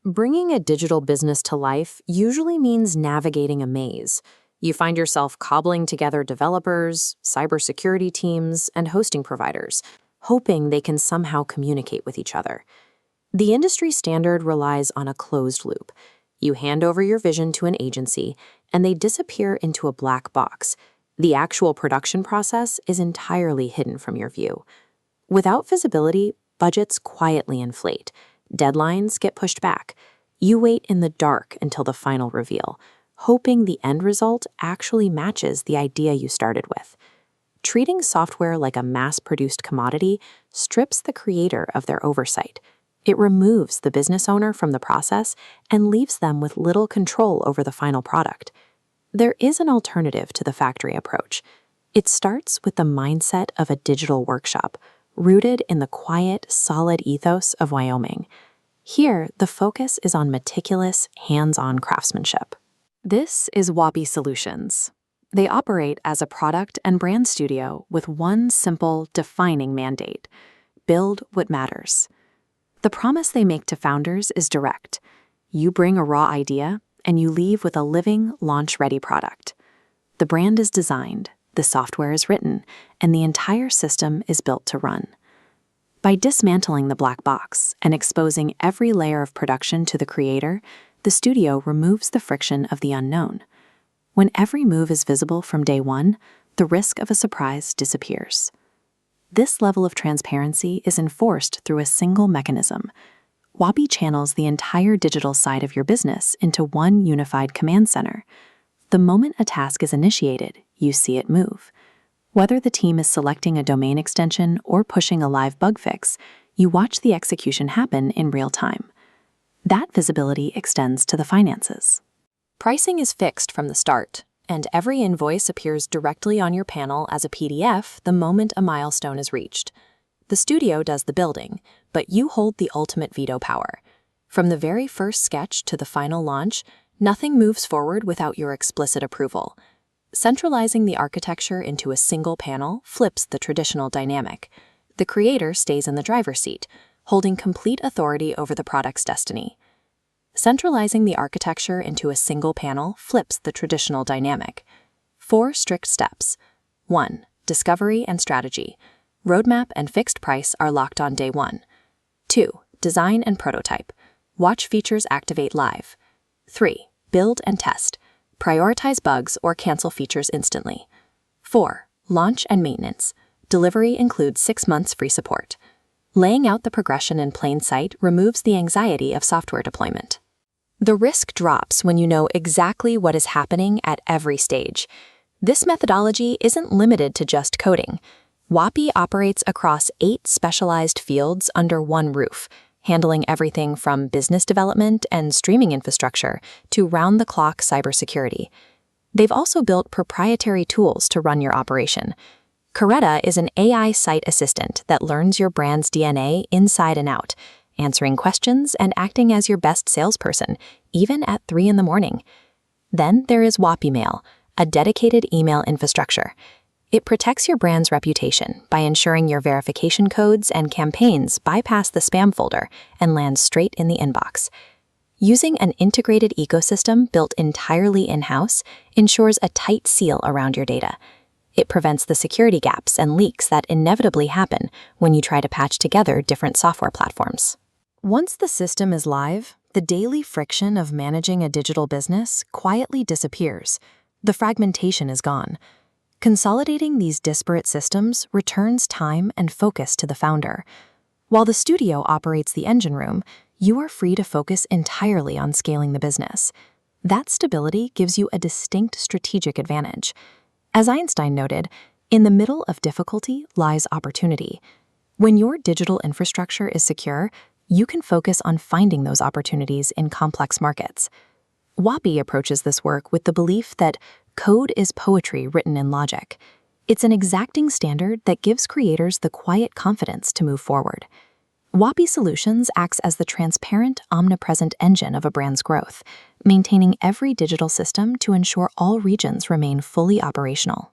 Bringing a digital business to life usually means navigating a maze. You find yourself cobbling together developers, cybersecurity teams, and hosting providers, hoping they can somehow communicate with each other. The industry standard relies on a closed loop. You hand over your vision to an agency, and they disappear into a black box. The actual production process is entirely hidden from your view. Without visibility, budgets quietly inflate. Deadlines get pushed back. You wait in the dark until the final reveal, hoping the end result actually matches the idea you started with. Treating software like a mass-produced commodity strips the creator of their oversight. It removes the business owner from the process and leaves them with little control over the final product. There is an alternative to the factory approach. It starts with the mindset of a digital workshop, rooted in the quiet, solid ethos of Wyoming. Here, the focus is on meticulous, hands-on craftsmanship. This is WAPI Solutions. They operate as a product and brand studio with one simple, defining mandate: build what matters. The promise they make to founders is direct. You bring a raw idea, and you leave with a living, launch-ready product. The brand is designed, the software is written, and the entire system is built to run. By dismantling the black box and exposing every layer of production to the creator, the studio removes the friction of the unknown. When every move is visible from day one, the risk of a surprise disappears. This level of transparency is enforced through a single mechanism. WAPI channels the entire digital side of your business into one unified command center. The moment a task is initiated, you see it move. Whether the team is selecting a domain extension or pushing a live bug fix, you watch the execution happen in real time. That visibility extends to the finances. Pricing is fixed from the start, and every invoice appears directly on your panel as a PDF the moment a milestone is reached. The studio does the building, but you hold the ultimate veto power. From the very first sketch to the final launch, nothing moves forward without your explicit approval. Centralizing the architecture into a single panel flips the traditional dynamic. The creator stays in the driver's seat, holding complete authority over the product's destiny. Centralizing the architecture into a single panel flips the traditional dynamic. 4 strict steps. 1. Discovery and strategy. Roadmap and fixed price are locked on day 1. 2. Design and prototype. Watch features activate live. 3. Build and test. Prioritize bugs or cancel features instantly. 4. Launch and maintenance. Delivery includes 6 months free support. Laying out the progression in plain sight removes the anxiety of software deployment. The risk drops when you know exactly what is happening at every stage. This methodology isn't limited to just coding. WAPI operates across 8 specialized fields under one roof, handling everything from business development and streaming infrastructure to round-the-clock cybersecurity. They've also built proprietary tools to run your operation. Coretta is an AI site assistant that learns your brand's DNA inside and out, answering questions and acting as your best salesperson, even at 3 in the morning. Then there is WAPI Mail, a dedicated email infrastructure. It protects your brand's reputation by ensuring your verification codes and campaigns bypass the spam folder and land straight in the inbox. Using an integrated ecosystem built entirely in-house ensures a tight seal around your data. It prevents the security gaps and leaks that inevitably happen when you try to patch together different software platforms. Once the system is live, the daily friction of managing a digital business quietly disappears. The fragmentation is gone. Consolidating these disparate systems returns time and focus to the founder. While the studio operates the engine room, you are free to focus entirely on scaling the business. That stability gives you a distinct strategic advantage. As Einstein noted, in the middle of difficulty lies opportunity. When your digital infrastructure is secure, you can focus on finding those opportunities in complex markets. WAPI approaches this work with the belief that code is poetry written in logic. It's an exacting standard that gives creators the quiet confidence to move forward. WAPI Solutions acts as the transparent, omnipresent engine of a brand's growth, maintaining every digital system to ensure all regions remain fully operational.